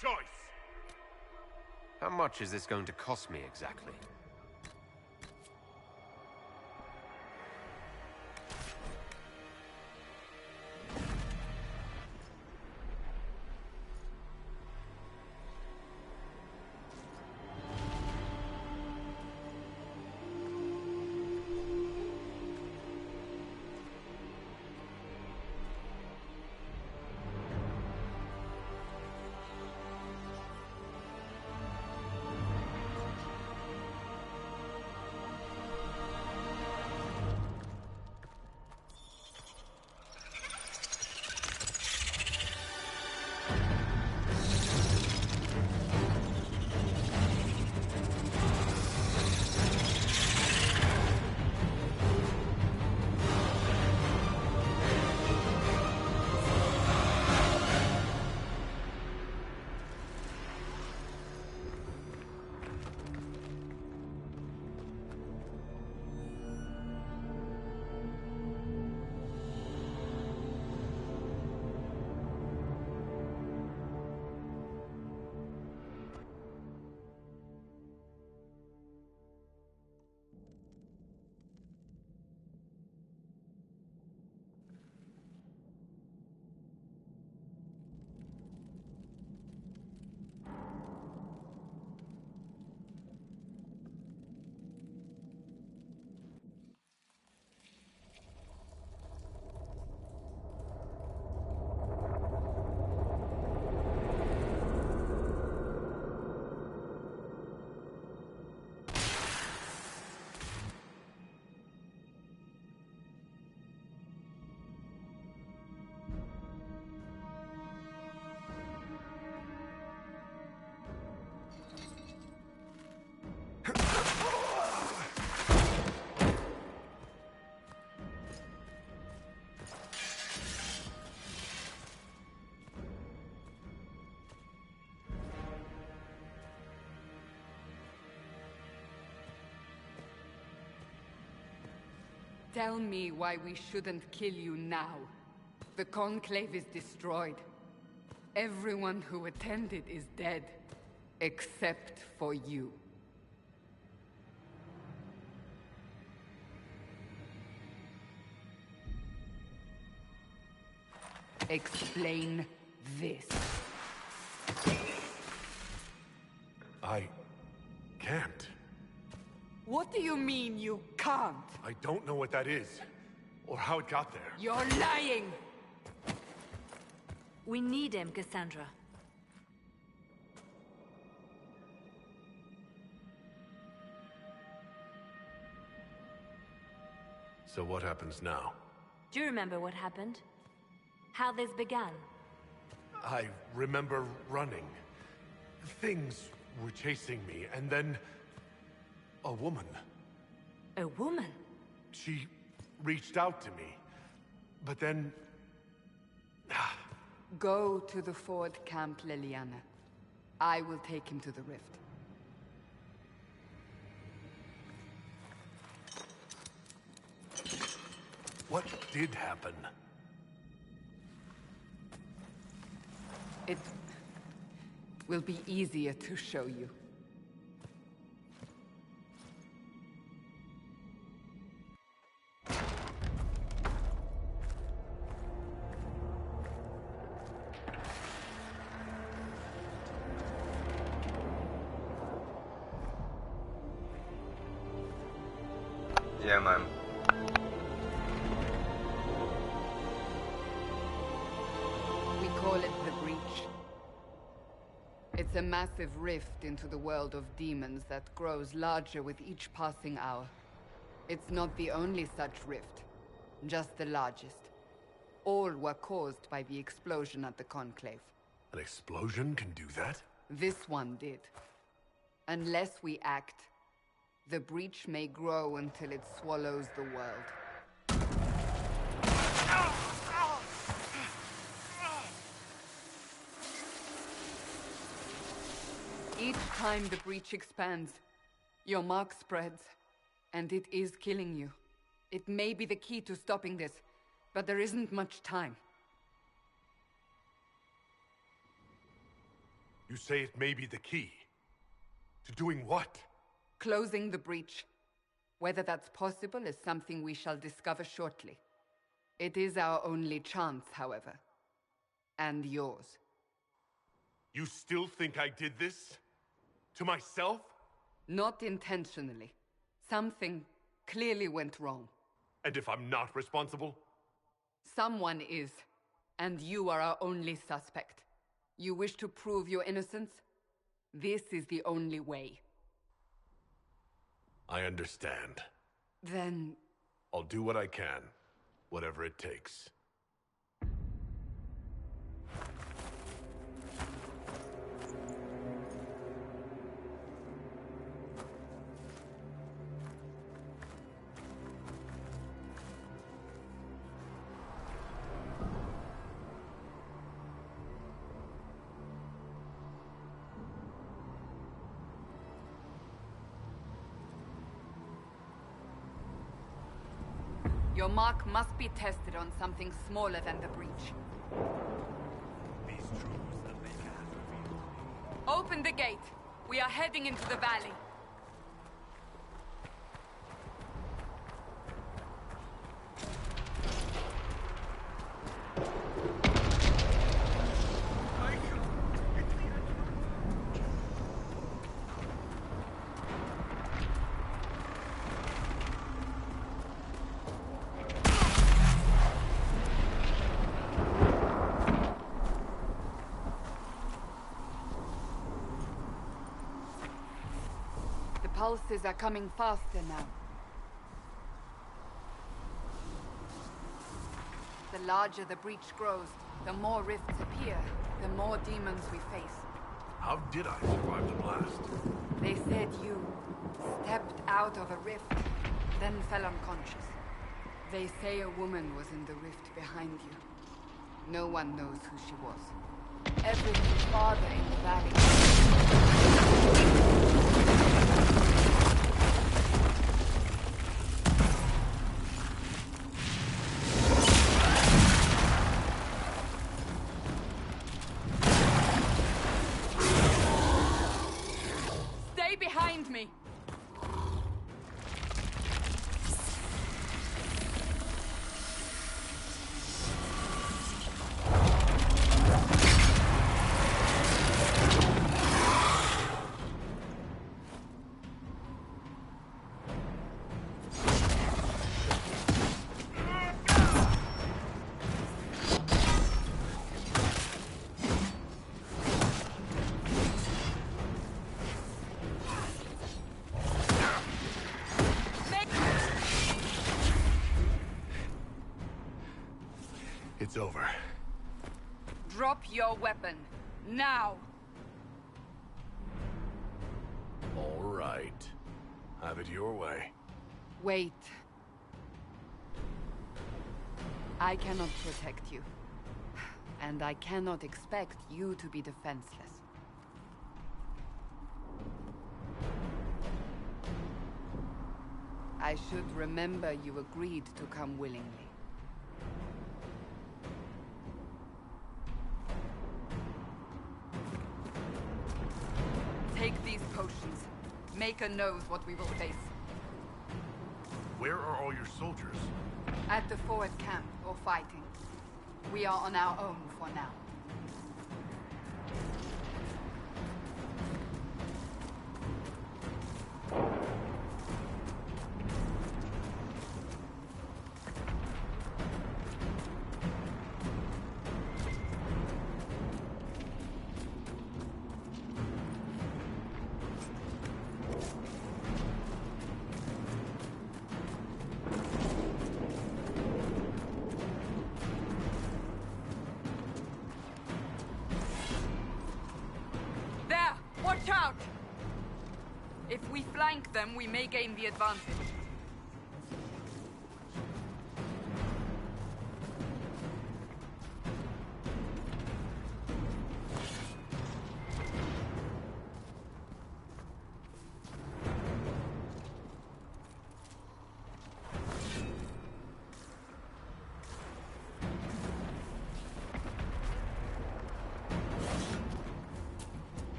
choice! How much is this going to cost me exactly? Tell me why we shouldn't kill you now. The Conclave is destroyed. Everyone who attended is dead, except for you. Explain this. I can't. What do you mean you can't? I don't know what that is, or how it got there. You're lying! We need him, Cassandra. So what happens now? Do you remember what happened? How this began? I remember running. Things were chasing me, and then... a woman. A woman? She reached out to me, but then... Go to the Ford Camp, Leliana. I will take him to the rift. What did happen? It will be easier to show you. Yeah, man. We call it the Breach. It's a massive rift into the world of demons that grows larger with each passing hour. It's not the only such rift, just the largest. All were caused by the explosion at the Conclave. An explosion can do that? This one did. Unless we act, the breach may grow until it swallows the world. Each time the breach expands, your mark spreads, and it is killing you. It may be the key to stopping this, but there isn't much time. You say it may be the key. To doing what? Closing the breach. Whether that's possible is something we shall discover shortly. It is our only chance, however. And yours. You still think I did this? To myself? Not intentionally. Something clearly went wrong. And if I'm not responsible? Someone is. And you are our only suspect. You wish to prove your innocence? This is the only way. I understand. Then... I'll do what I can. Whatever it takes. Your mark must be tested on something smaller than the breach. These truths that they can reveal to me. Open the gate. We are heading into the valley. Pulses are coming faster now. The larger the breach grows, the more rifts appear, the more demons we face. How did I survive the blast? They said you stepped out of a rift, then fell unconscious. They say a woman was in the rift behind you. No one knows who she was. Everything farther in the valley. Behind me! It's over. Drop your weapon. Now! All right. Have it your way. Wait. I cannot protect you. And I cannot expect you to be defenseless. I should remember you agreed to come willingly. Take these potions. Maker knows what we will face. Where are all your soldiers? At the forward camp, or fighting. We are on our own for now. Watch out! If we flank them, we may gain the advantage.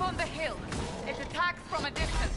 on the hill. It attacks from a distance.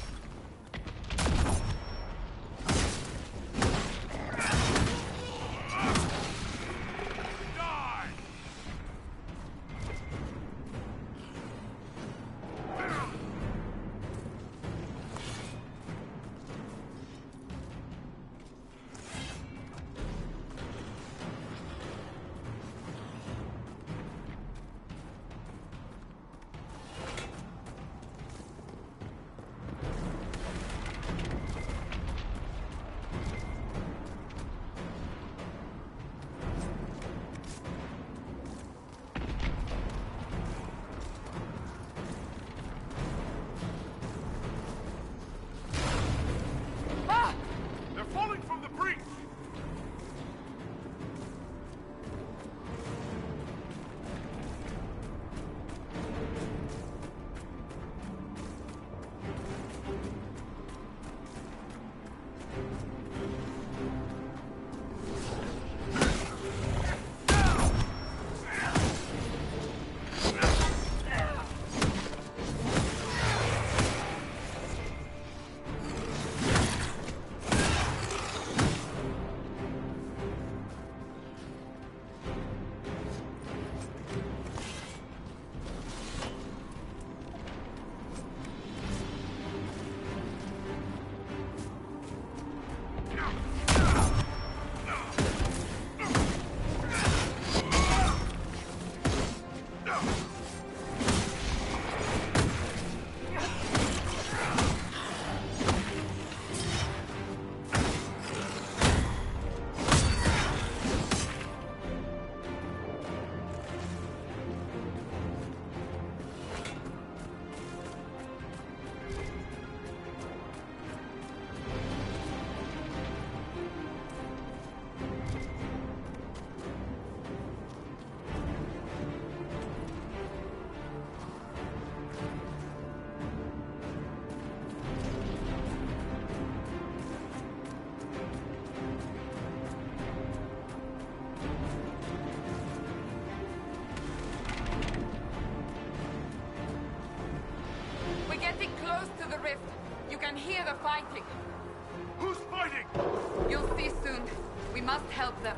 Hear the fighting. Who's fighting? You'll see soon. We must help them.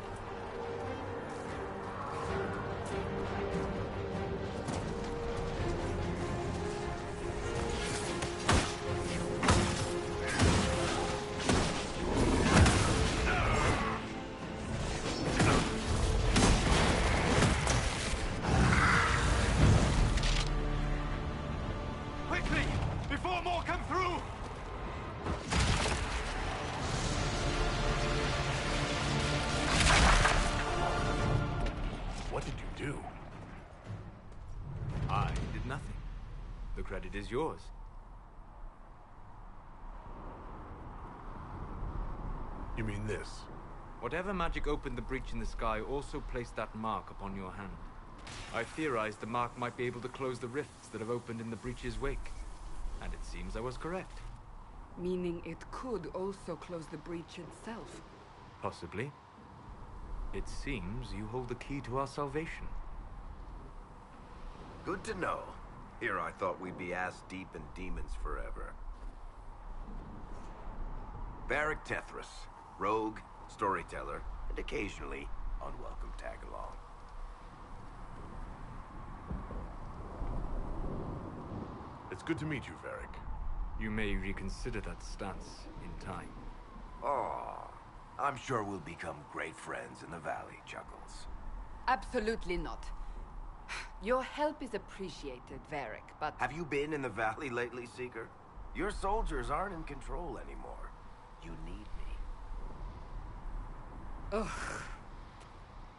Quickly! Before more come through! What did you do? I did nothing. The credit is yours. You mean this? Whatever magic opened the breach in the sky also placed that mark upon your hand. I theorized the mark might be able to close the rifts that have opened in the breach's wake. And it seems I was correct. Meaning it could also close the breach itself. Possibly. It seems you hold the key to our salvation. Good to know. Here I thought we'd be ass-deep in demons forever. Varric Tethras, rogue, storyteller, and occasionally unwelcome tag-along. It's good to meet you, Varric. You may reconsider that stance in time. Oh, I'm sure we'll become great friends in the valley, Chuckles. Absolutely not. Your help is appreciated, Varric, but... Have you been in the valley lately, Seeker? Your soldiers aren't in control anymore. You need me. Ugh.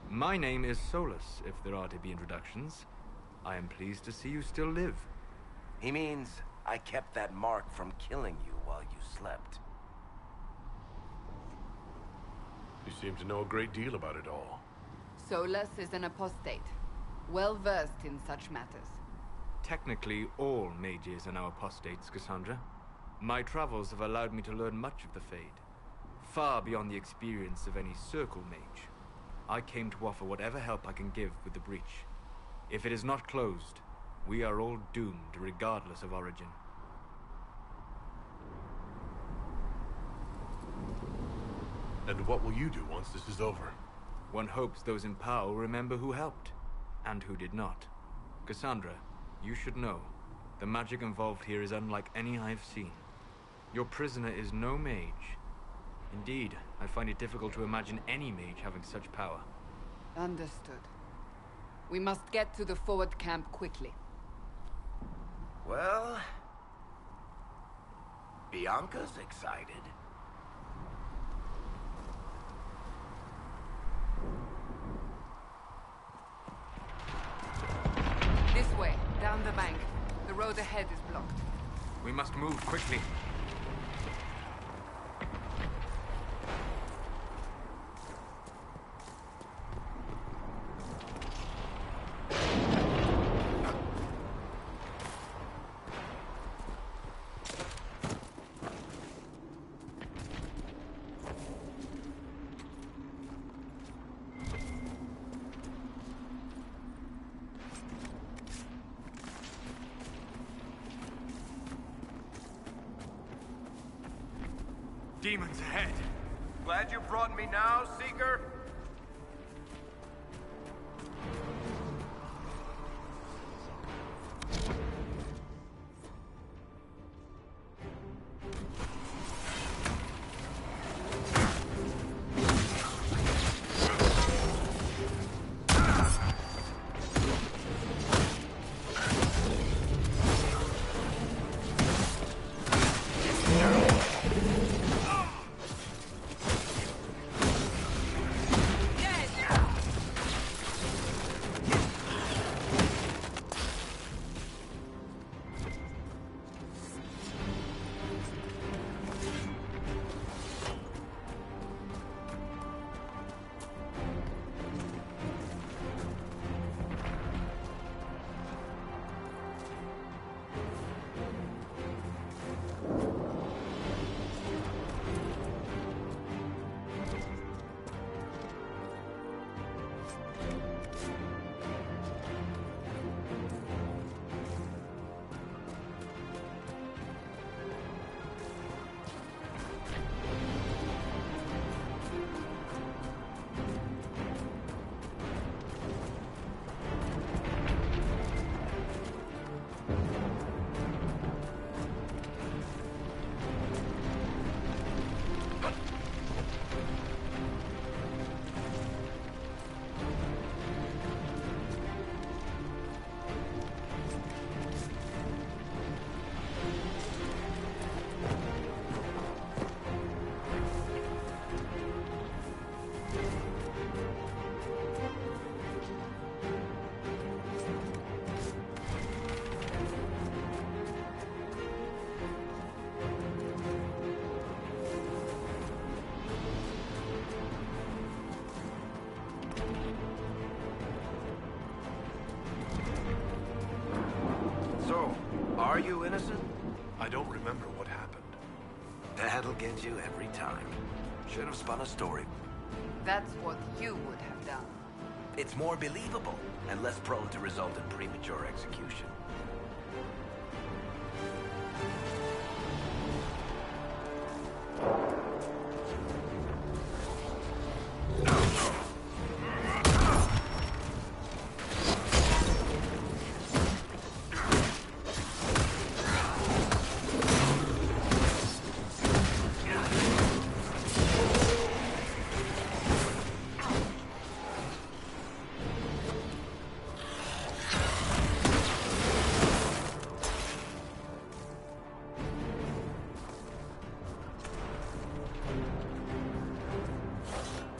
My name is Solus, if there are to be introductions. I am pleased to see you still live. He means I kept that mark from killing you while you slept. You seem to know a great deal about it all. Solus is an apostate, well-versed in such matters. Technically, all mages are now apostates, Cassandra. My travels have allowed me to learn much of the Fade, far beyond the experience of any Circle mage. I came to offer whatever help I can give with the breach. If it is not closed, We are all doomed, regardless of origin. And what will you do once this is over? One hopes those in power will remember who helped, and who did not. Cassandra, you should know, the magic involved here is unlike any I've seen. Your prisoner is no mage. Indeed, I find it difficult to imagine any mage having such power. Understood. We must get to the forward camp quickly. Well... Bianca's excited. This way, down the bank. The road ahead is blocked. We must move quickly. Demons ahead! Glad you brought me now, Seeker? Are you innocent? I don't remember what happened. That'll get you every time. Should have spun a story. That's what you would have done. It's more believable and less prone to result in premature execution.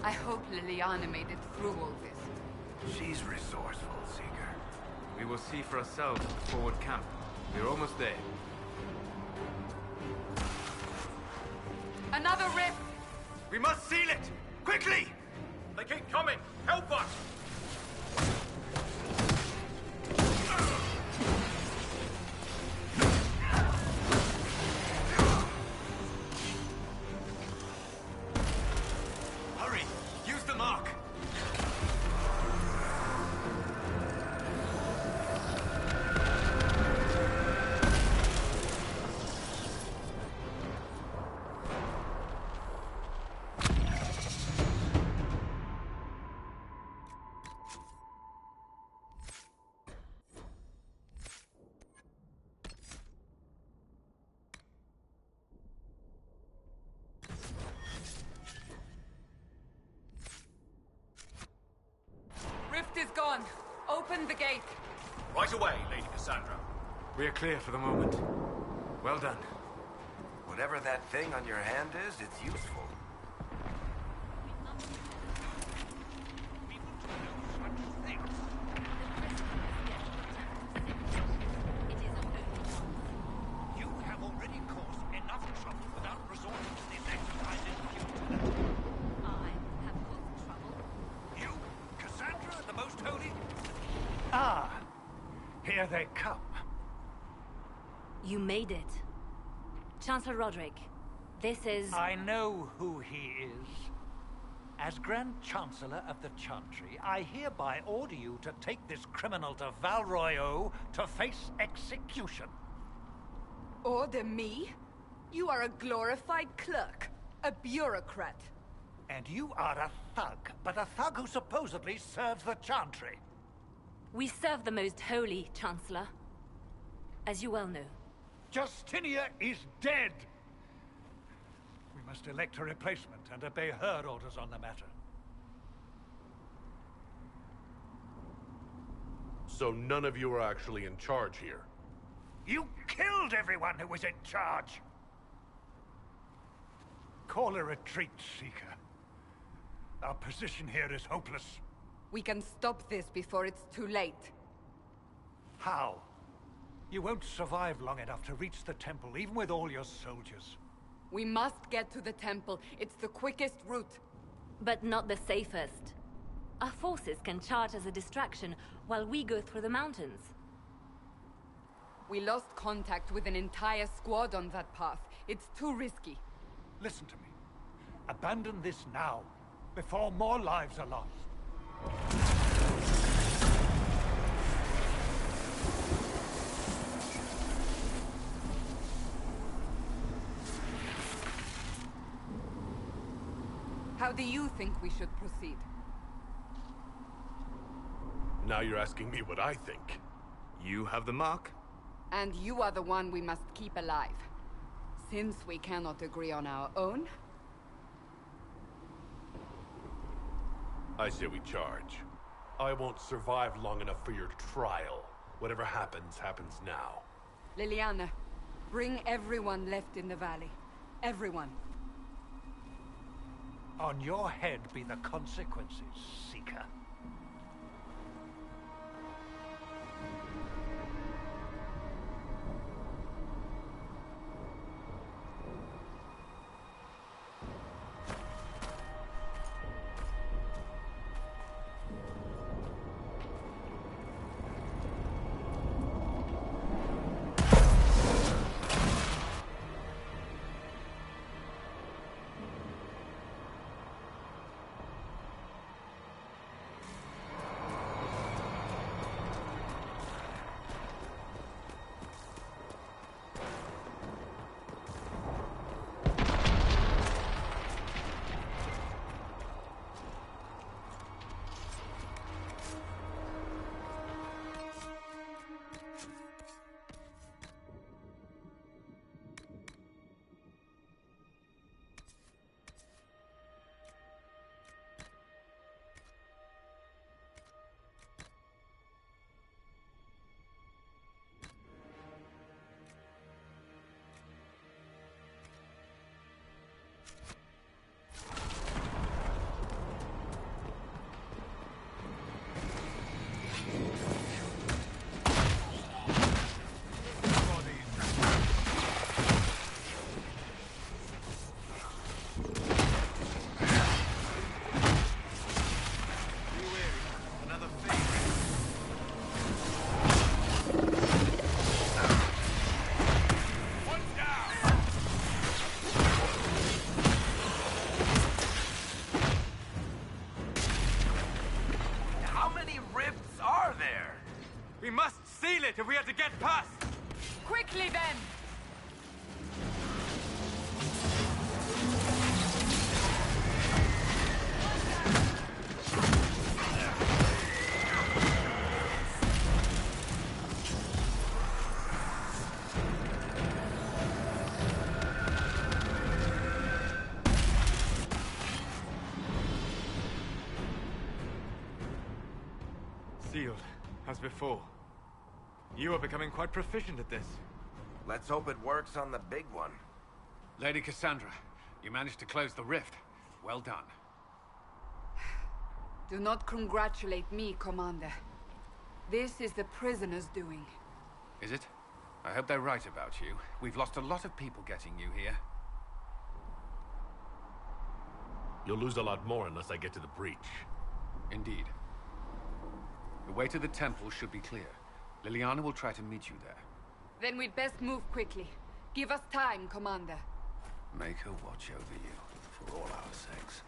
I hope Liliana made it through all this. She's resourceful, Seeker. We will see for ourselves at the forward camp. We're almost there. Another rift! We must seal it! Quickly! They keep coming! Help us! Hurry! Use the mark! Open the gate! Right away, Lady Cassandra. We are clear for the moment. Well done. Whatever that thing on your hand is, it's useful. You have already caused enough trouble without resorting to the exercise in future. I have caused trouble. You, Cassandra, the Most Holy? Ah, here they come. You made it. Chancellor Roderick, this is... I know who he is. As Grand Chancellor of the Chantry, I hereby order you to take this criminal to Val Royeaux to face execution. Order me? You are a glorified clerk. A bureaucrat. And you are a thug, but a thug who supposedly serves the Chantry. We serve the Most Holy, Chancellor. As you well know. Justinia is dead! We must elect a replacement and obey her orders on the matter. So none of you are actually in charge here. You killed everyone who was in charge! Call a retreat, Seeker. Our position here is hopeless. We can stop this before it's too late. How? You won't survive long enough to reach the temple, even with all your soldiers. We must get to the temple. It's the quickest route. But not the safest. Our forces can charge as a distraction while we go through the mountains. We lost contact with an entire squad on that path. It's too risky. Listen to me. Abandon this now, before more lives are lost. How do you think we should proceed? Now you're asking me what I think. You have the mark. And you are the one we must keep alive. Since we cannot agree on our own, I say we charge. I won't survive long enough for your trial. Whatever happens, happens now. Liliana, bring everyone left in the valley. Everyone. On your head be the consequences, Seeker. We must seal it if we are to get past! Quickly then! Sealed. How as before. You are becoming quite proficient at this. Let's hope it works on the big one. Lady Cassandra, you managed to close the rift. Well done. Do not congratulate me, Commander. This is the prisoner's doing. Is it? I hope they're right about you. We've lost a lot of people getting you here. You'll lose a lot more unless I get to the breach. Indeed. The way to the temple should be clear. Liliana will try to meet you there. Then we'd best move quickly. Give us time, Commander. Make her watch over you, for all our sakes.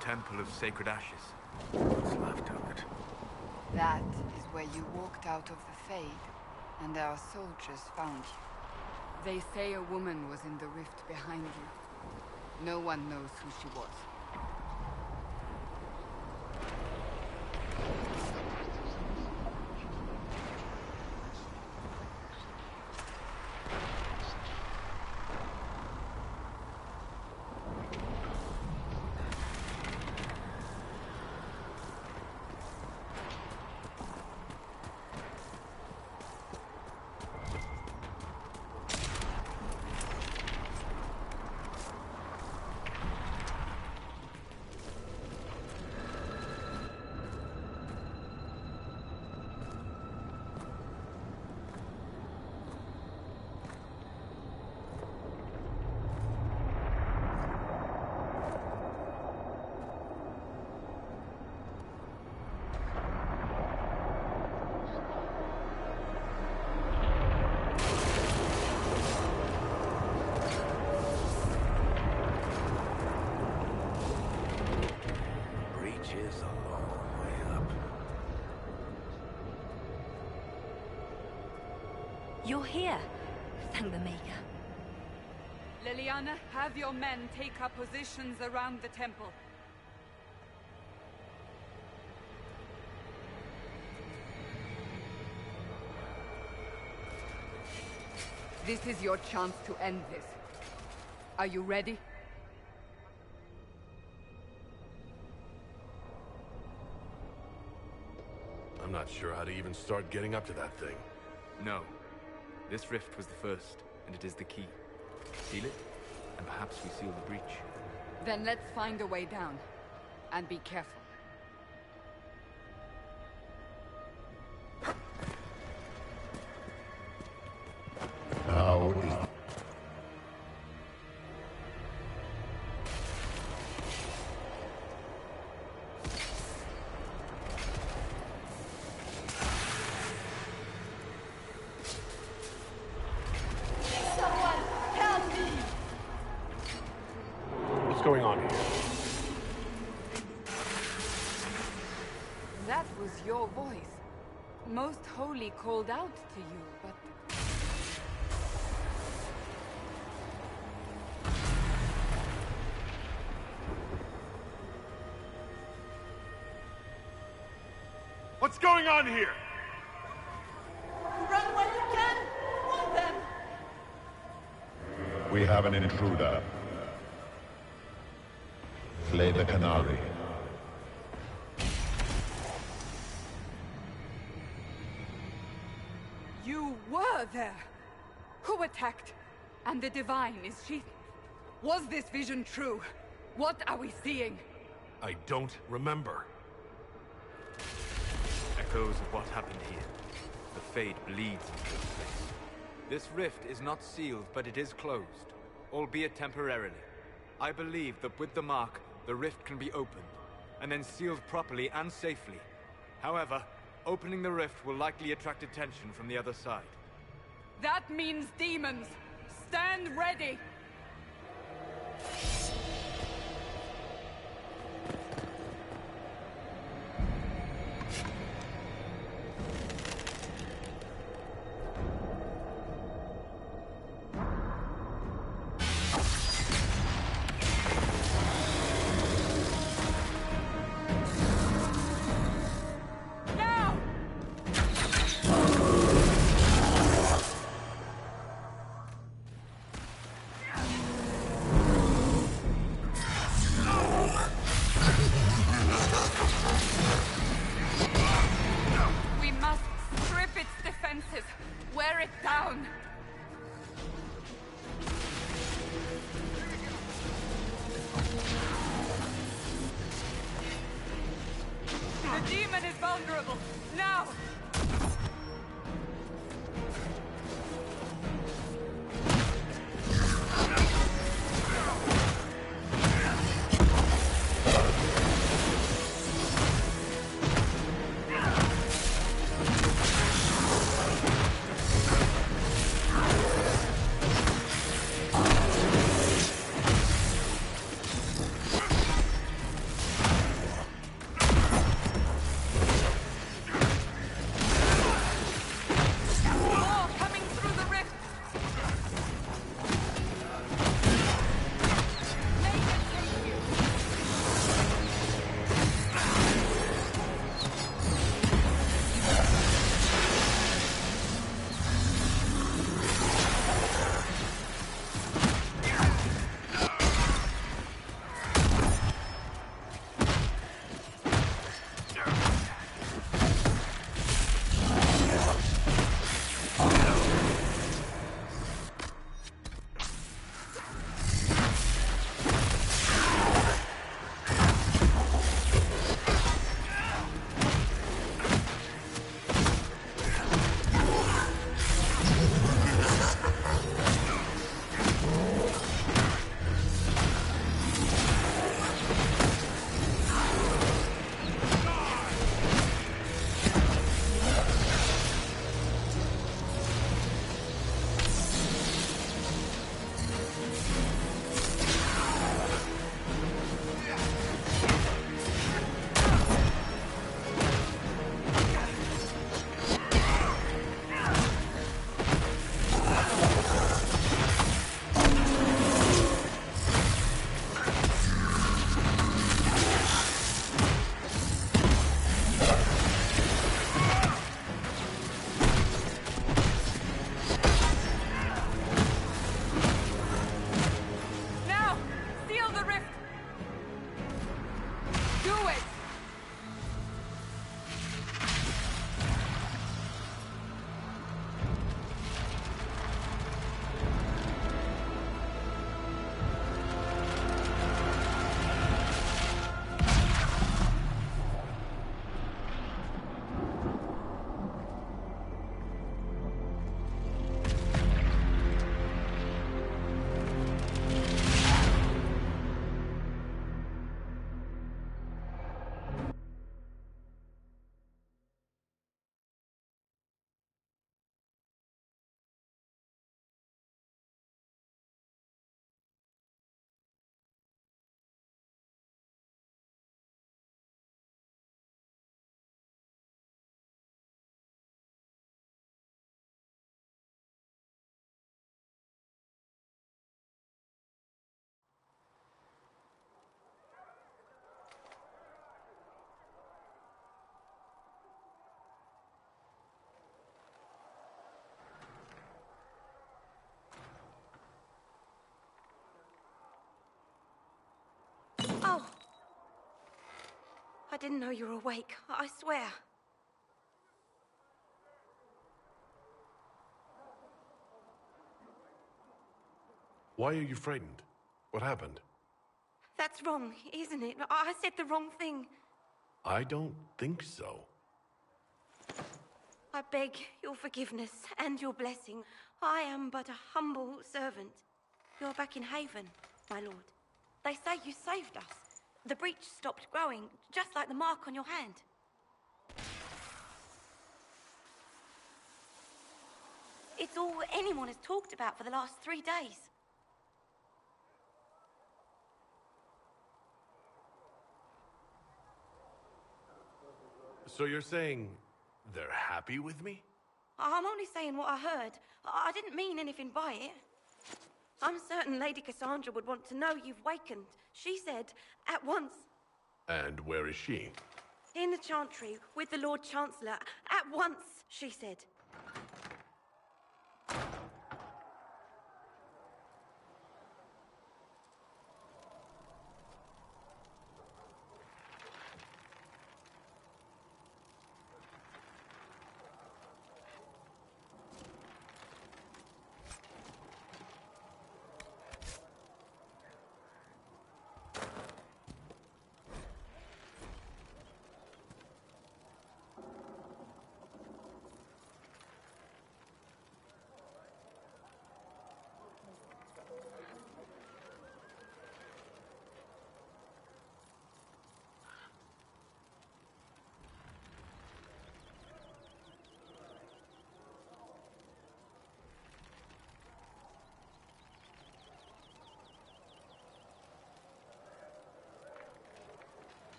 Temple of Sacred Ashes. What's left of it? That is where you walked out of the Fade, and our soldiers found you. They say a woman was in the rift behind you. No one knows who she was. You're here. Thank the Maker. Liliana, have your men take up positions around the temple. This is your chance to end this. Are you ready? I'm not sure how to even start getting up to that thing. No. This rift was the first, and it is the key. Seal it, and perhaps we seal the breach. Then let's find a way down. And be careful. How is... What's going on here? That was your voice. Most Holy called out to you, but... What's going on here? Run when you can! Run them! We have an intruder. Slay the Canary. You were there! Who attacked? And the Divine, is she... Was this vision true? What are we seeing? I don't remember. Echoes of what happened here. The Fade bleeds into this place. This rift is not sealed, but it is closed, albeit temporarily. I believe that with the mark, the rift can be opened, and then sealed properly and safely. However, opening the rift will likely attract attention from the other side. That means demons! Stand ready! demon is vulnerable! Now! Oh! I didn't know you were awake, I swear. Why are you frightened? What happened? That's wrong, isn't it? I said the wrong thing. I don't think so. I beg your forgiveness and your blessing. I am but a humble servant. You're back in Haven, my lord. They say you saved us. The breach stopped growing, just like the mark on your hand. It's all anyone has talked about for the last 3 days. So you're saying they're happy with me? I'm only saying what I heard. I didn't mean anything by it. I'm certain Lady Cassandra would want to know you've wakened. She said, at once. And where is she? In the Chantry, with the Lord Chancellor. At once, she said.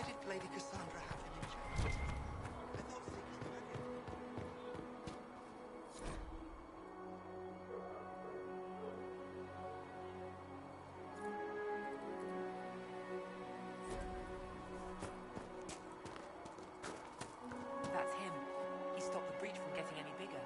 did Lady Cassandra have him in jail? I thought Seekers were That's him. He stopped the breach from getting any bigger.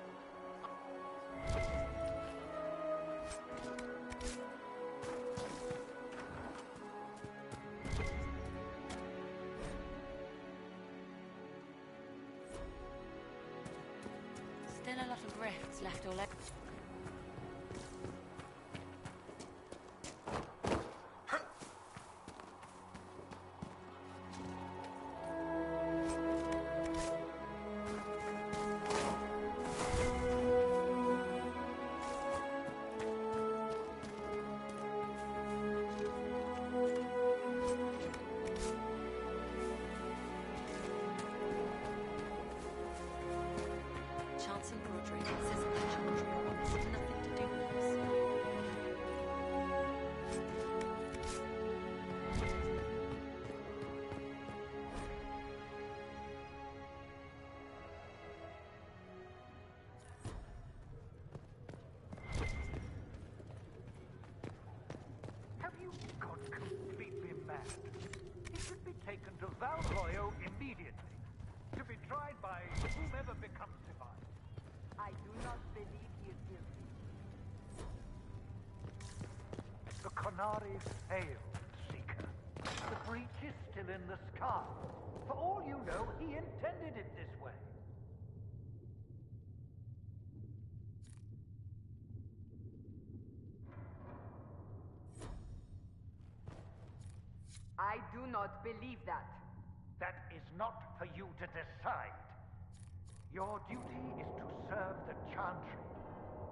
Still a lot of rifts left all over. Chancellor Broderick says that the Chantry wants nothing to do with this. Have you gone completely mad? He should be taken to Valroyo immediately, to be tried by whomever becomes divine. I do not believe he is guilty. The Canary failed, Seeker. The breach is still in the sky. For all you know, he intended it this way. I do not believe that. That is not for you to decide. Your duty is to serve the Chantry.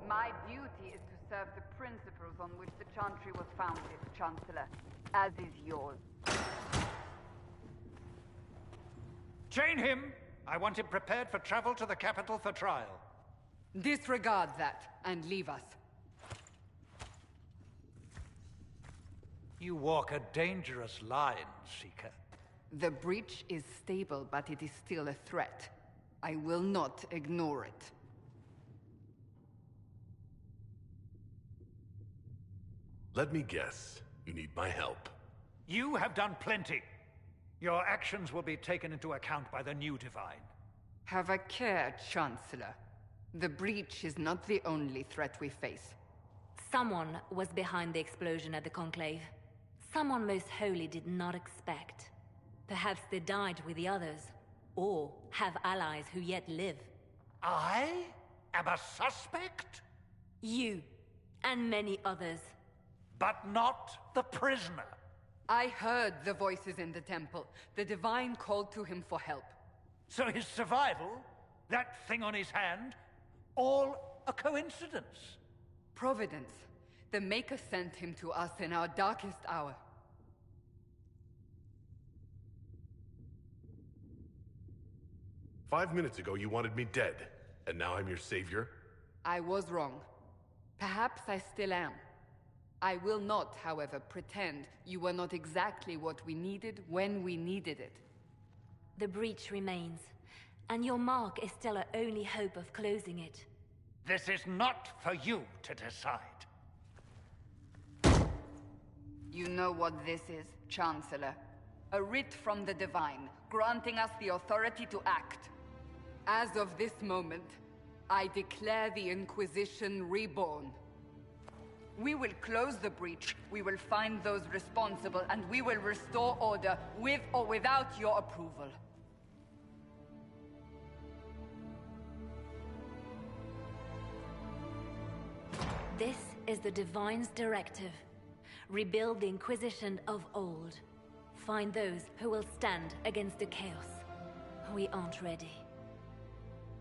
My duty is to serve the principles on which the Chantry was founded, Chancellor, as is yours. Chain him! I want him prepared for travel to the capital for trial. Disregard that and leave us. You walk a dangerous line, Seeker. The breach is stable, but it is still a threat. I will not ignore it. Let me guess. You need my help. You have done plenty. Your actions will be taken into account by the new Divine. Have a care, Chancellor. The breach is not the only threat we face. Someone was behind the explosion at the Conclave. Someone Most Holy did not expect. Perhaps they died with the others, or have allies who yet live. I am a suspect? You, and many others. But not the prisoner. I heard the voices in the temple. The Divine called to him for help. So his survival, that thing on his hand, all a coincidence? Providence. The Maker sent him to us in our darkest hour. "5 minutes ago, you wanted me dead, and now I'm your savior? I was wrong. Perhaps I still am. I will not, however, pretend you were not exactly what we needed when we needed it. The breach remains, and your mark is still our only hope of closing it. This is not for you to decide. You know what this is, Chancellor. A writ from the Divine, granting us the authority to act. As of this moment, I declare the Inquisition reborn. We will close the breach, we will find those responsible, and we will restore order with or without your approval. This is the Divine's directive. Rebuild the Inquisition of old. Find those who will stand against the chaos. We aren't ready.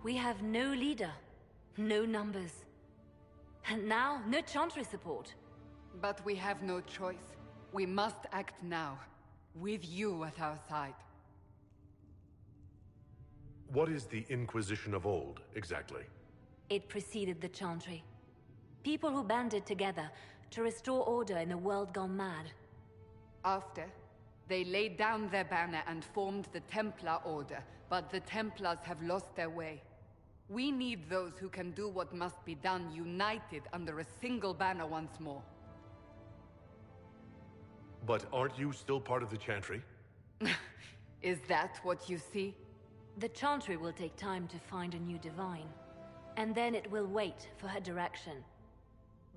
We have no leader, no numbers. And now, no Chantry support. But we have no choice. We must act now, with you at our side. What is the Inquisition of old, exactly? It preceded the Chantry. People who banded together to restore order in a world gone mad. After, They laid down their banner and formed the Templar Order, but the Templars have lost their way. We need those who can do what must be done, united under a single banner once more. But aren't you still part of the Chantry? Is that what you see? The Chantry will take time to find a new divine, and then it will wait for her direction.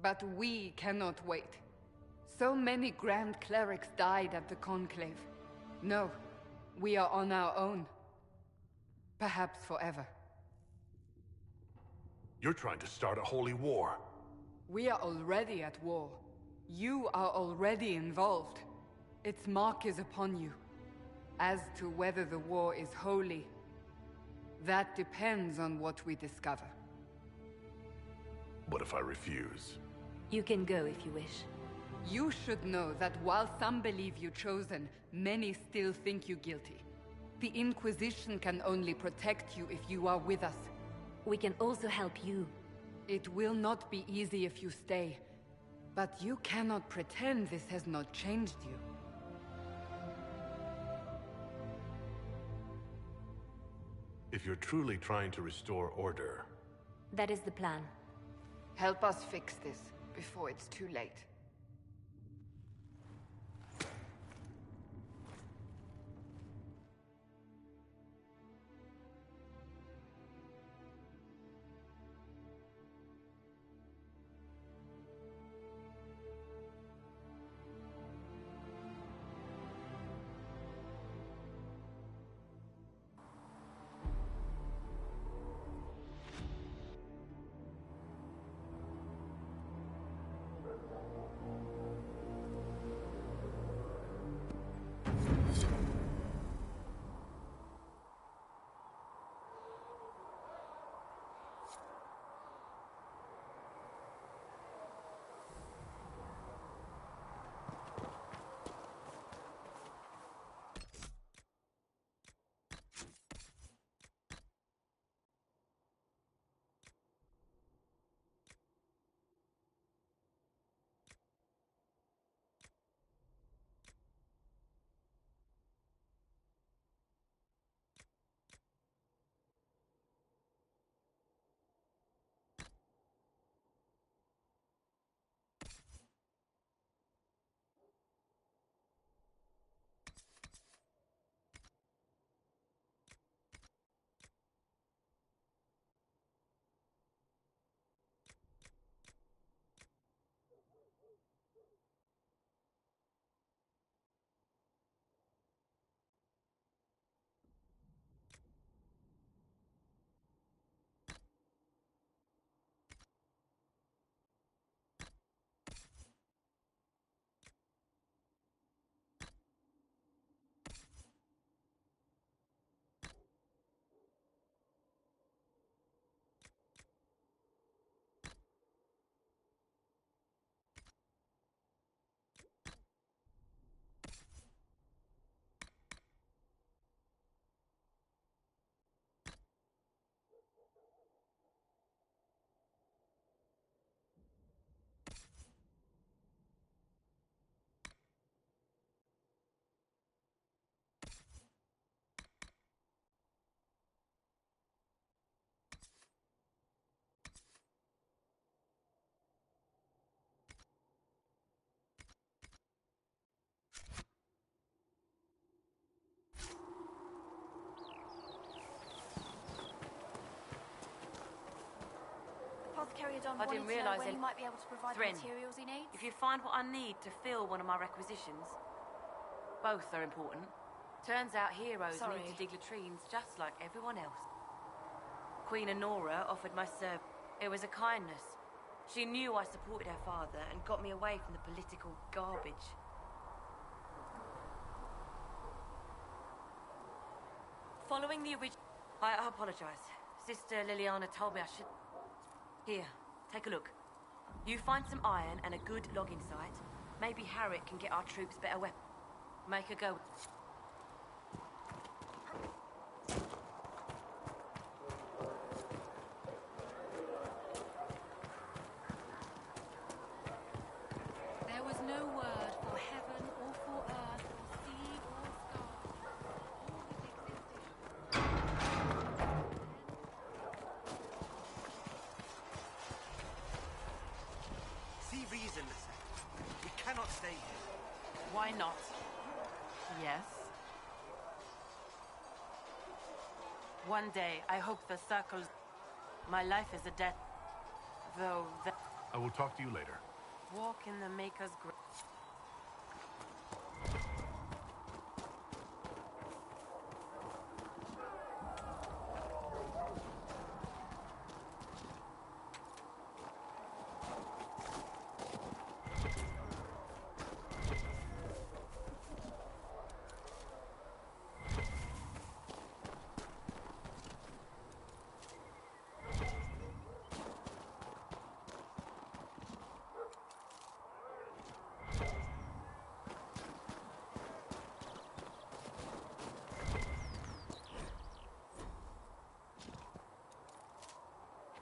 But we cannot wait. So many Grand Clerics died at the Conclave. No, we are on our own. Perhaps forever. You're trying to start a holy war. We are already at war. You are already involved. Its mark is upon you. As to whether the war is holy, that depends on what we discover. What if I refuse? You can go if you wish. You should know that while some believe you chosen, many still think you guilty. The Inquisition can only protect you if you are with us. We can also help you. It will not be easy if you stay, but you cannot pretend this has not changed you. If you're truly trying to restore order... That is the plan. Help us fix this before it's too late. I didn't realise he might be able to provide the materials he needs. If you find what I need to fill one of my requisitions, both are important. Turns out heroes need to dig latrines just like everyone else. Queen Honora offered my service. It was a kindness. She knew I supported her father and got me away from the political garbage. Following the original... I apologise. Sister Liliana told me I should... Here, take a look. You find some iron and a good logging site. Maybe Harriet can get our troops better weapons. Make her go. There was no word for heaven or for earth or sea stay here. Why not? Yes? One day, I hope the circles... My life is a debt. Though the... I will talk to you later. Walk in the Maker's grave.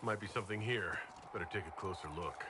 Might be something here. Better take a closer look.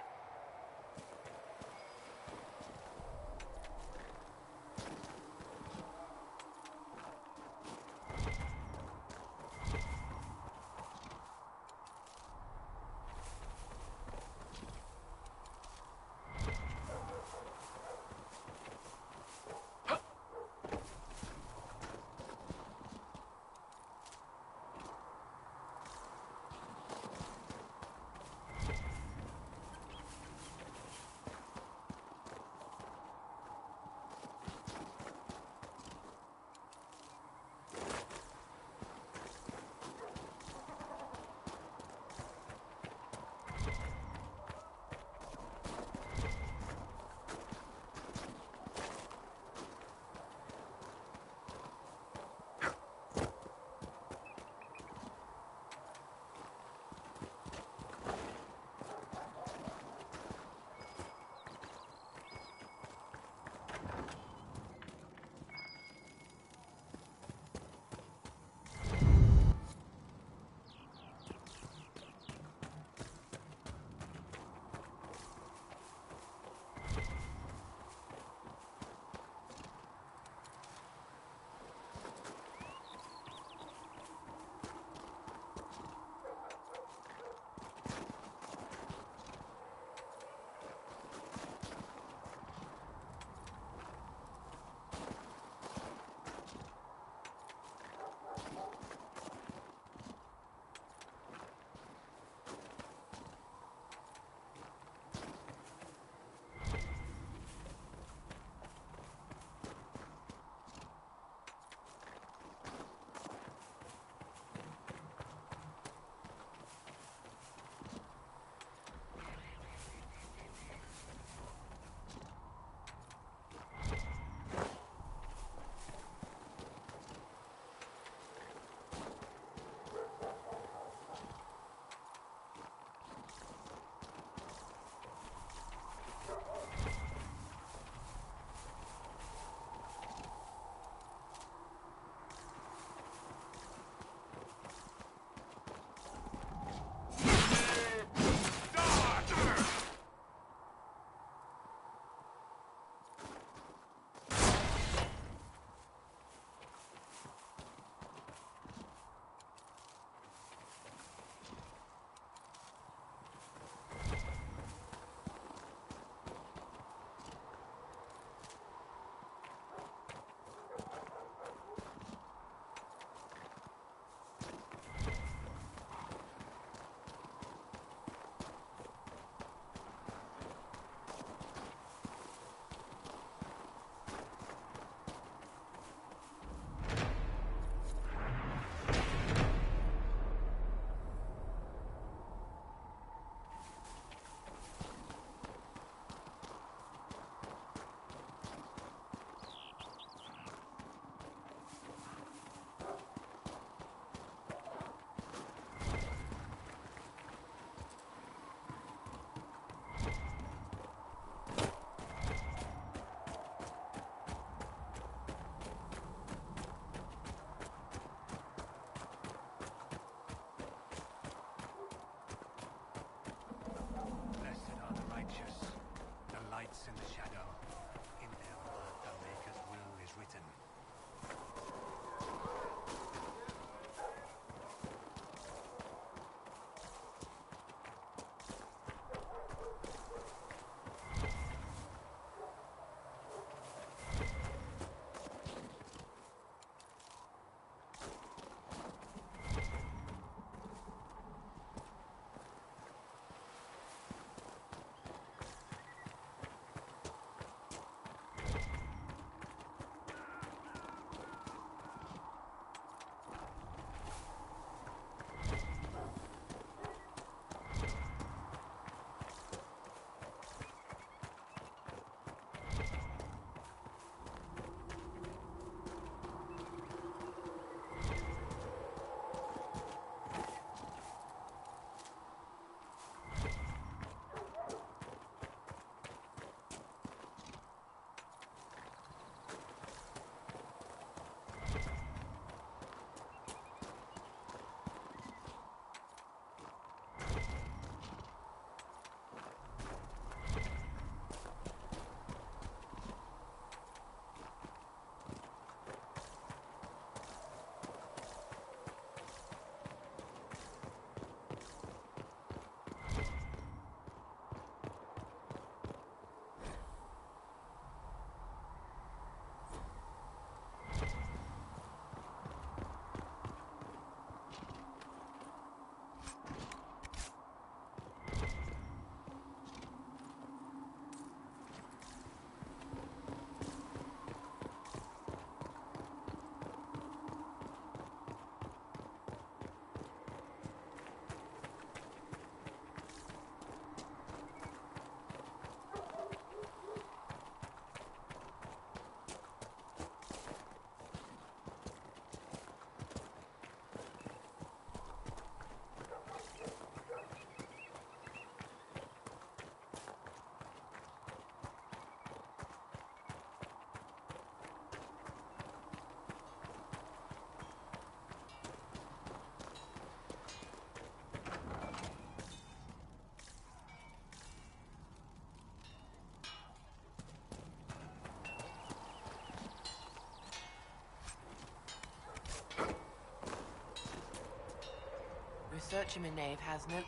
clergyman knave, hasn't it?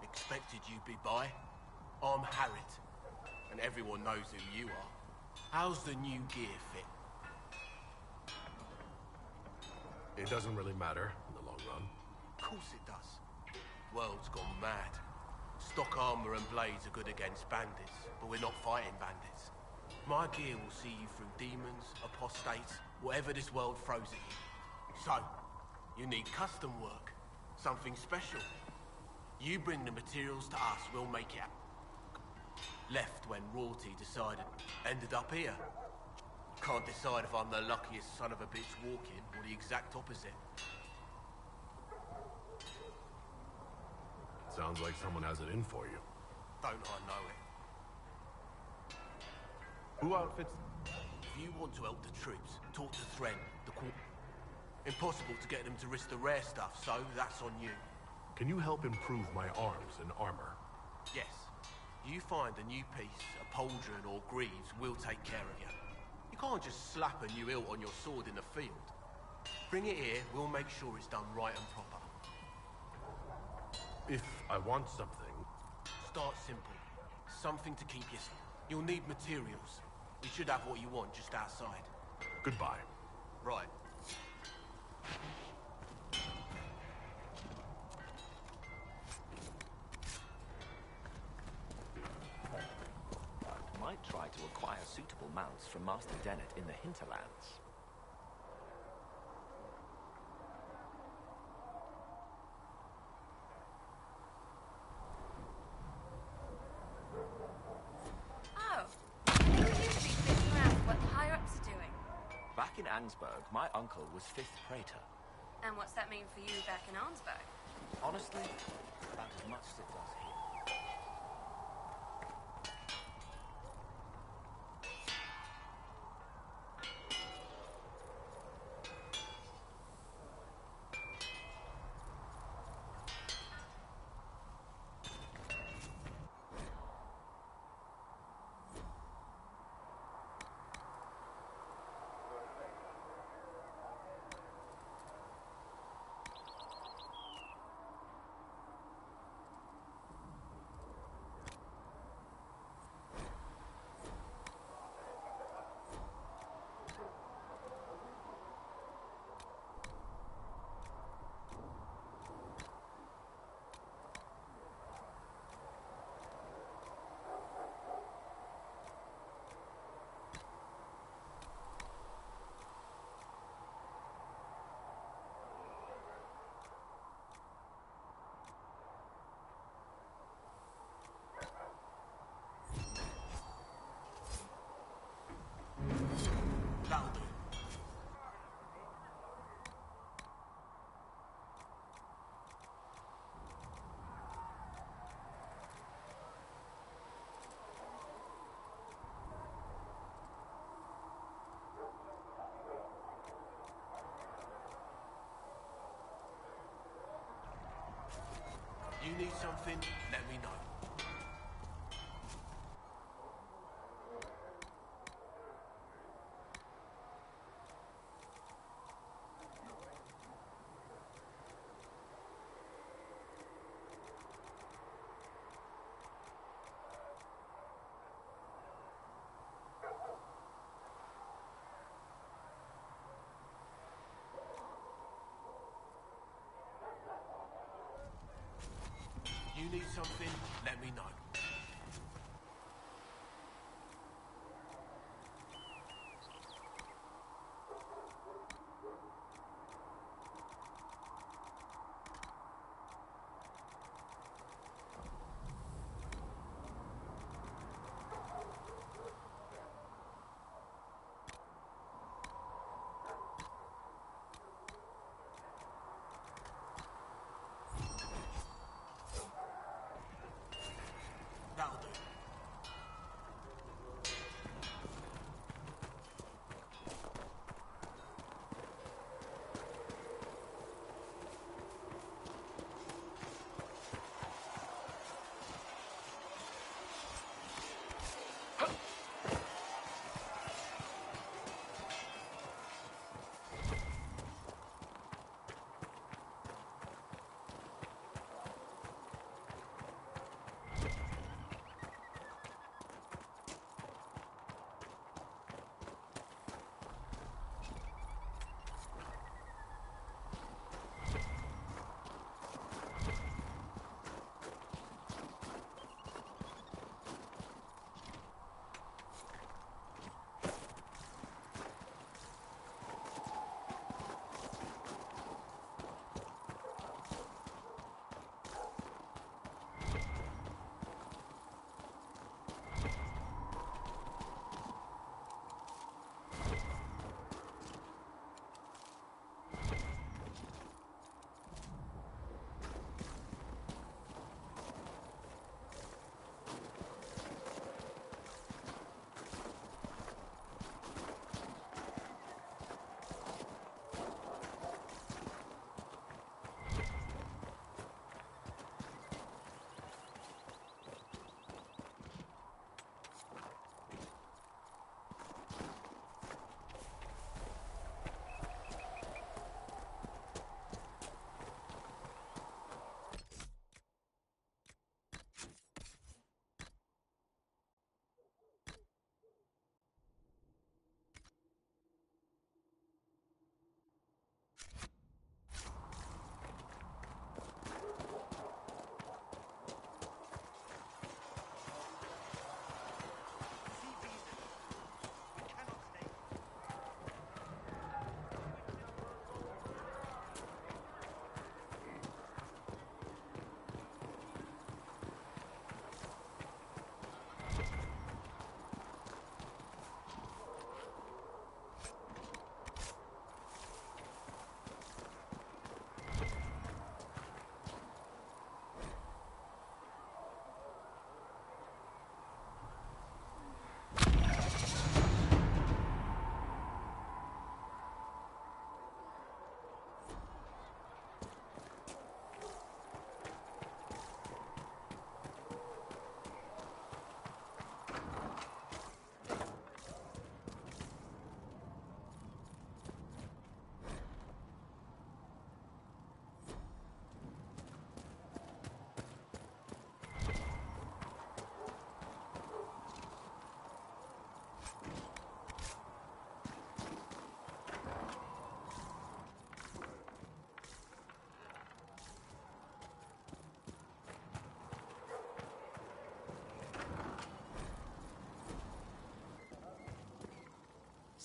Expected you'd be by. I'm Harriet, and everyone knows who you are. How's the new gear fit? It doesn't really matter in the long run. Of course it does. World's gone mad. Stock armor and blades are good against bandits, but we're not fighting bandits. My gear will see you through demons, apostates, whatever this world throws at you. So, you need custom work. Something special. You bring the materials to us, we'll make it. Left when royalty decided. Ended up here. Can't decide if I'm the luckiest son of a bitch walking or the exact opposite. Sounds like someone has it in for you. Don't I know it? Who outfits? If you want to help the troops, talk to Thren, the Impossible to get them to risk the rare stuff, so that's on you. Can you help improve my arms and armor? Yes. You find a new piece, a pauldron or greaves, we'll take care of you. You can't just slap a new hilt on your sword in the field. Bring it here, we'll make sure it's done right and proper. If I want something... Start simple. Something to keep you... You'll need materials. We should have what you want just outside. Goodbye. Right. Might try to acquire suitable mounts from Master Dennett in the hinterlands. Oh, who usually sits around what the higher-ups are doing? Back in Ansburg, my uncle was 5th Praetor. And what's that mean for you back in Arnsberg? Honestly, about as much as it does here. That'll do. You need something, let me know. You need something, let me know.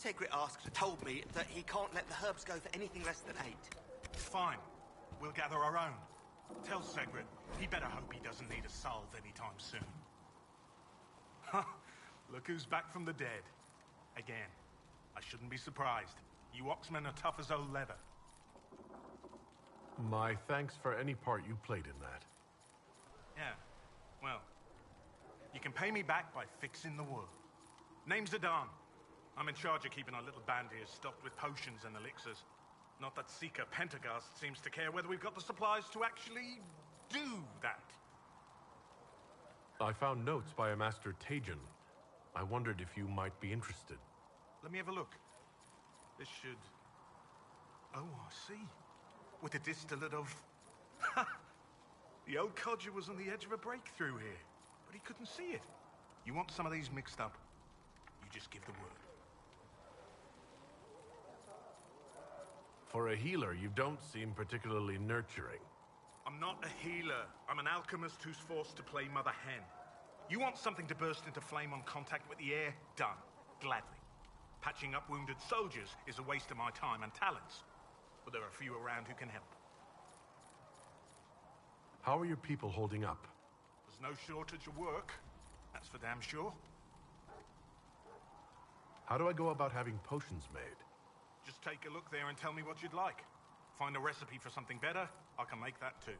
Segret told me that he can't let the herbs go for anything less than 8. Fine. We'll gather our own. Tell Segret he better hope he doesn't need a salve anytime soon. Look who's back from the dead. Again. I shouldn't be surprised. You Oxmen are tough as old leather. My thanks for any part you played in that. Yeah. Well, you can pay me back by fixing the world. Name's Adan. I'm in charge of keeping our little band here stocked with potions and elixirs. Not that Seeker Pentagast seems to care whether we've got the supplies to actually do that. I found notes by a Master Tajan. I wondered if you might be interested. Let me have a look. This should... Oh, I see. With a distillate of... The old codger was on the edge of a breakthrough here, but he couldn't see it. You want some of these mixed up, you just give the word. For a healer, you don't seem particularly nurturing. I'm not a healer. I'm an alchemist who's forced to play Mother Hen. You want something to burst into flame on contact with the air? Done. Gladly. Patching up wounded soldiers is a waste of my time and talents. But there are a few around who can help. How are your people holding up? There's no shortage of work. That's for damn sure. How do I go about having potions made? Just take a look there and tell me what you'd like. Find a recipe for something better, I can make that too.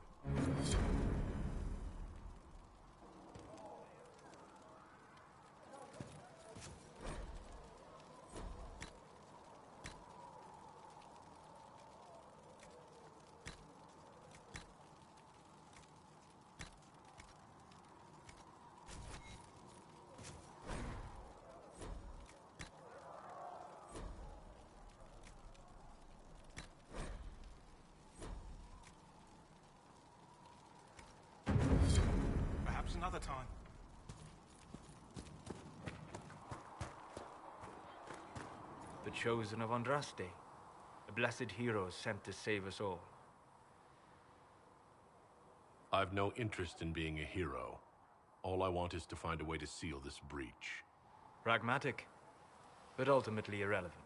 Another time. The chosen of Andraste, a blessed hero sent to save us all. I've no interest in being a hero. All I want is to find a way to seal this breach. Pragmatic, but ultimately irrelevant.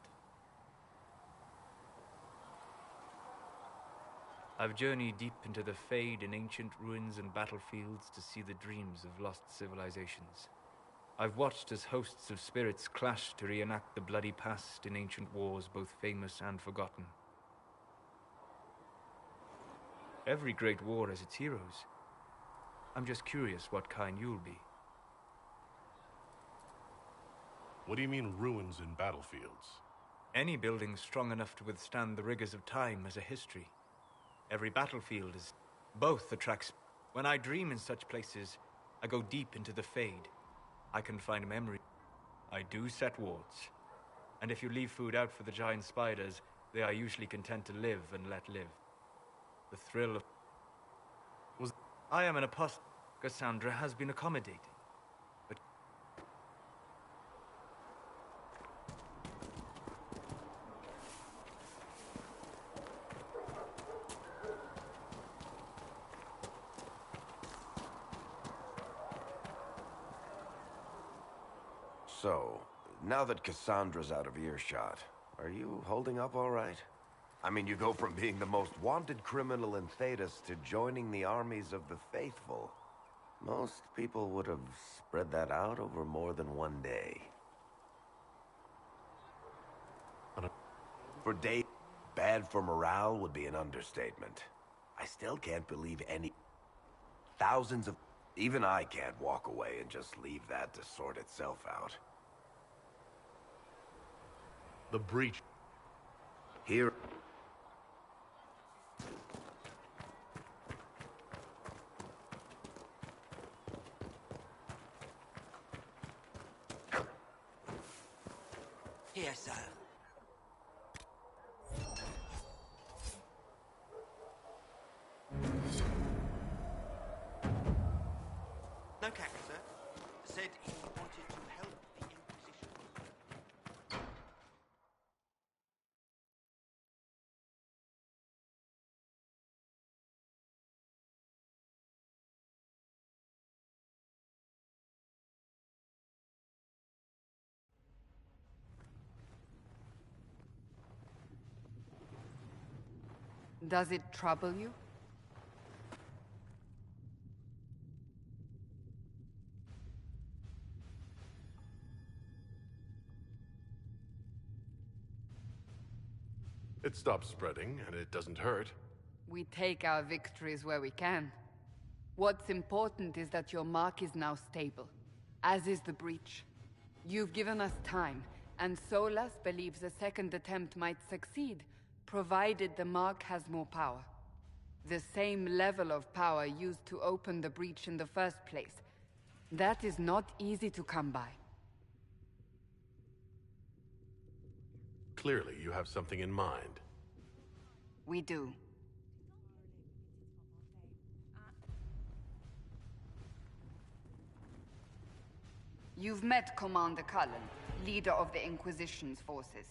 I've journeyed deep into the Fade in ancient ruins and battlefields to see the dreams of lost civilizations. I've watched as hosts of spirits clash to reenact the bloody past in ancient wars both famous and forgotten. Every great war has its heroes. I'm just curious what kind you'll be. What do you mean ruins and battlefields? Any building strong enough to withstand the rigors of time has a history. Every battlefield is... Both attracts... When I dream in such places, I go deep into the Fade. I can find memory. I do set wards. And if you leave food out for the giant spiders, they are usually content to live and let live. The thrill of... I am an apostle. Cassandra has been accommodating. But... So, now that Cassandra's out of earshot, are you holding up all right? I mean, you go from being the most wanted criminal in Thedas to joining the armies of the faithful. Most people would have spread that out over more than one day. For days, bad for morale would be an understatement. I still can't believe thousands of... Even I can't walk away and just leave that to sort itself out. The breach. Here... Here, sir. No character, sir. Said he wanted to help the Inquisition. Does it trouble you? It stops spreading, and it doesn't hurt. We take our victories where we can. What's important is that your mark is now stable, as is the breach. You've given us time, and Solas believes a second attempt might succeed, provided the mark has more power. The same level of power used to open the breach in the first place. That is not easy to come by. Clearly, you have something in mind. We do. You've met Commander Cullen, leader of the Inquisition's forces.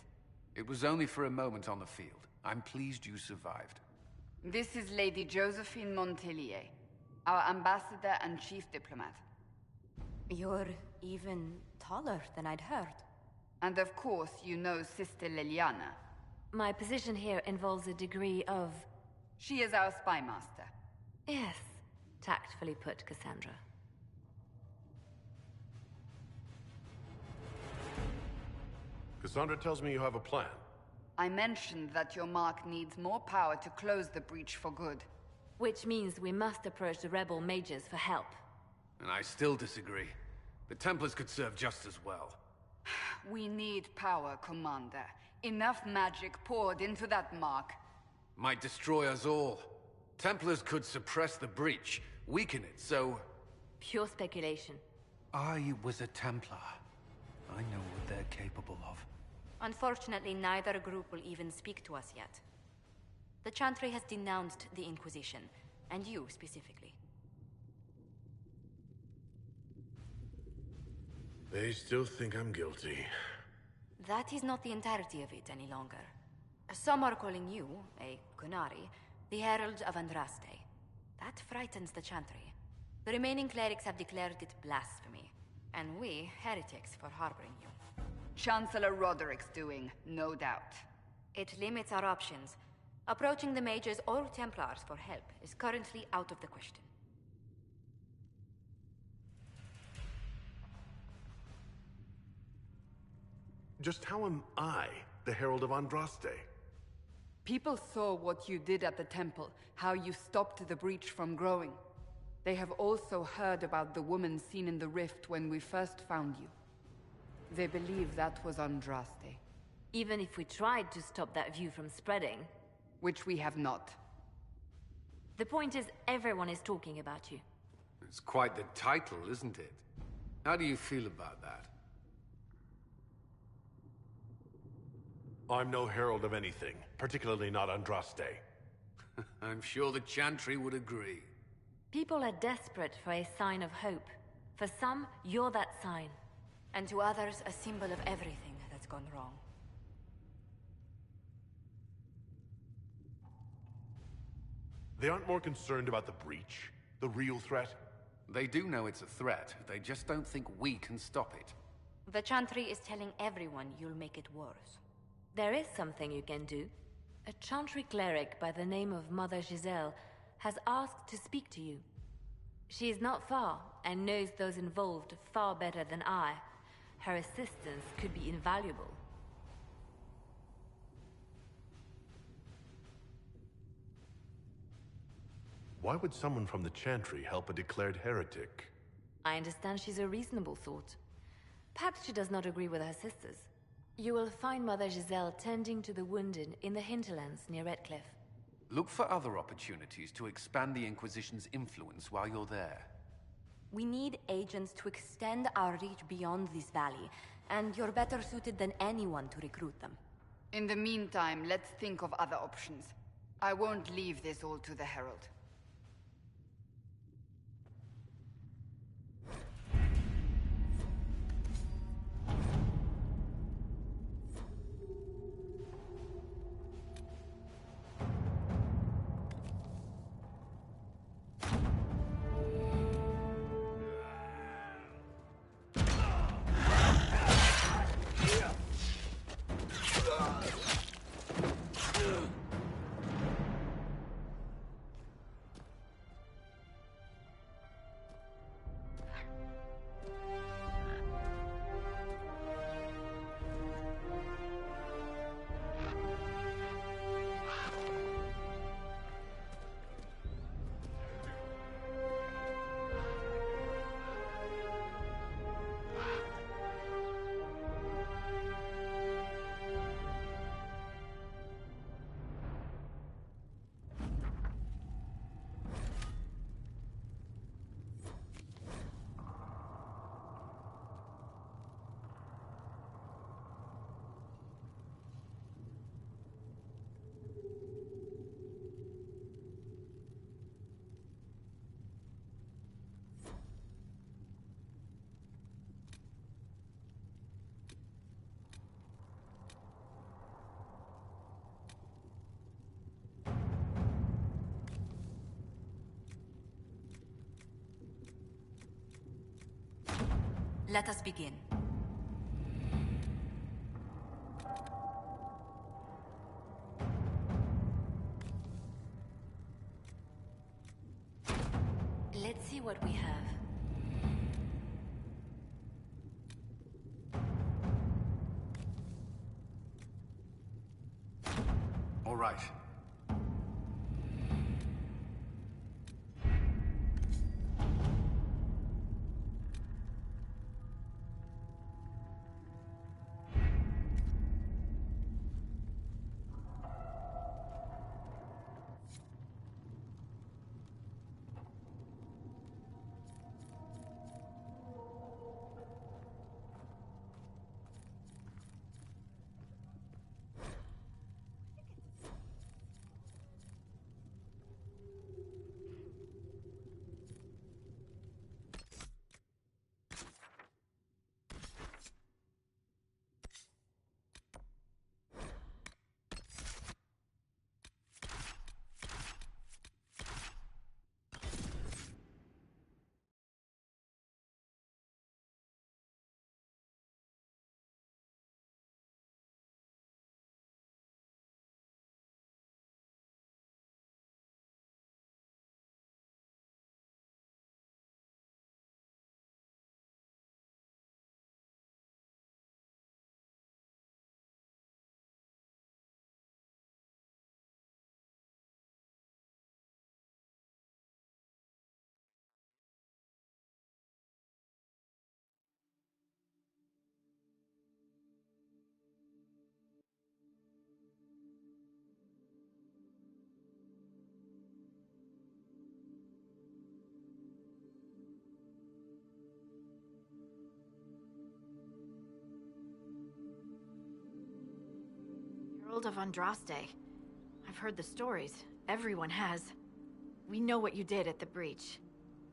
It was only for a moment on the field. I'm pleased you survived. This is Lady Josephine Montelier, our ambassador and chief diplomat. You're even taller than I'd heard. And of course, you know Sister Liliana. My position here involves a degree of... She is our spy master. Yes, tactfully put, Cassandra. Cassandra tells me you have a plan. I mentioned that your mark needs more power to close the breach for good. Which means we must approach the rebel mages for help. And I still disagree. The Templars could serve just as well. We need power, Commander. Enough magic poured into that mark. Might destroy us all. Templars could suppress the breach, weaken it, so... Pure speculation. I was a Templar. I know what they're capable of. Unfortunately, neither group will even speak to us yet. The Chantry has denounced the Inquisition, and you specifically. They still think I'm guilty. That is not the entirety of it any longer. Some are calling you, a Kunari, the Herald of Andraste. That frightens the Chantry. The remaining clerics have declared it blasphemy, and we, heretics, for harboring you. Chancellor Roderick's doing, no doubt. It limits our options. Approaching the mages or Templars for help is currently out of the question. Just how am I the Herald of Andraste? People saw what you did at the temple, how you stopped the breach from growing. They have also heard about the woman seen in the rift when we first found you. They believe that was Andraste. Even if we tried to stop that view from spreading... Which we have not. The point is, everyone is talking about you. It's quite the title, isn't it? How do you feel about that? I'm no herald of anything, particularly not Andraste. I'm sure the Chantry would agree. People are desperate for a sign of hope. For some, you're that sign. And to others, a symbol of everything that's gone wrong. They aren't more concerned about the breach, the real threat? They do know it's a threat. They just don't think we can stop it. The Chantry is telling everyone you'll make it worse. There is something you can do. A Chantry cleric by the name of Mother Giselle has asked to speak to you. She is not far and knows those involved far better than I. Her assistance could be invaluable. Why would someone from the Chantry help a declared heretic? I understand she's a reasonable sort. Perhaps she does not agree with her sisters. You will find Mother Giselle tending to the wounded in the hinterlands near Redcliffe. Look for other opportunities to expand the Inquisition's influence while you're there. We need agents to extend our reach beyond this valley, and you're better suited than anyone to recruit them. In the meantime, let's think of other options. I won't leave this all to the Herald. Let us begin. Let's see what we have. All right. Herald of Andraste. I've heard the stories. Everyone has. We know what you did at the breach.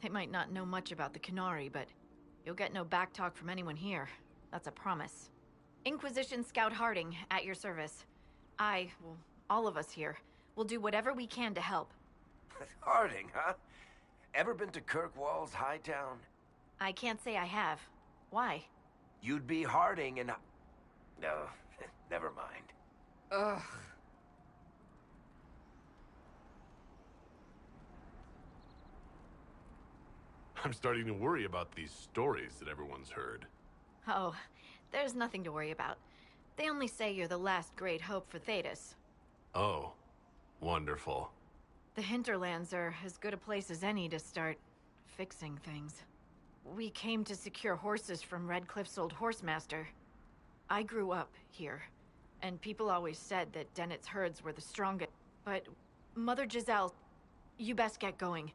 They might not know much about the Canary, but you'll get no backtalk from anyone here. That's a promise. Inquisition Scout Harding, at your service. Well, all of us here, will do whatever we can to help. Harding, huh? Ever been to Kirkwall's Hightown? I can't say I have. Why? You'd be Harding and... No, never mind. Ugh. I'm starting to worry about these stories that everyone's heard. Oh, there's nothing to worry about. They only say you're the last great hope for Thetis. Oh, wonderful. The hinterlands are as good a place as any to start fixing things. We came to secure horses from Redcliffe's old horsemaster. I grew up here, and people always said that Dennett's herds were the strongest. But Mother Giselle, you best get going.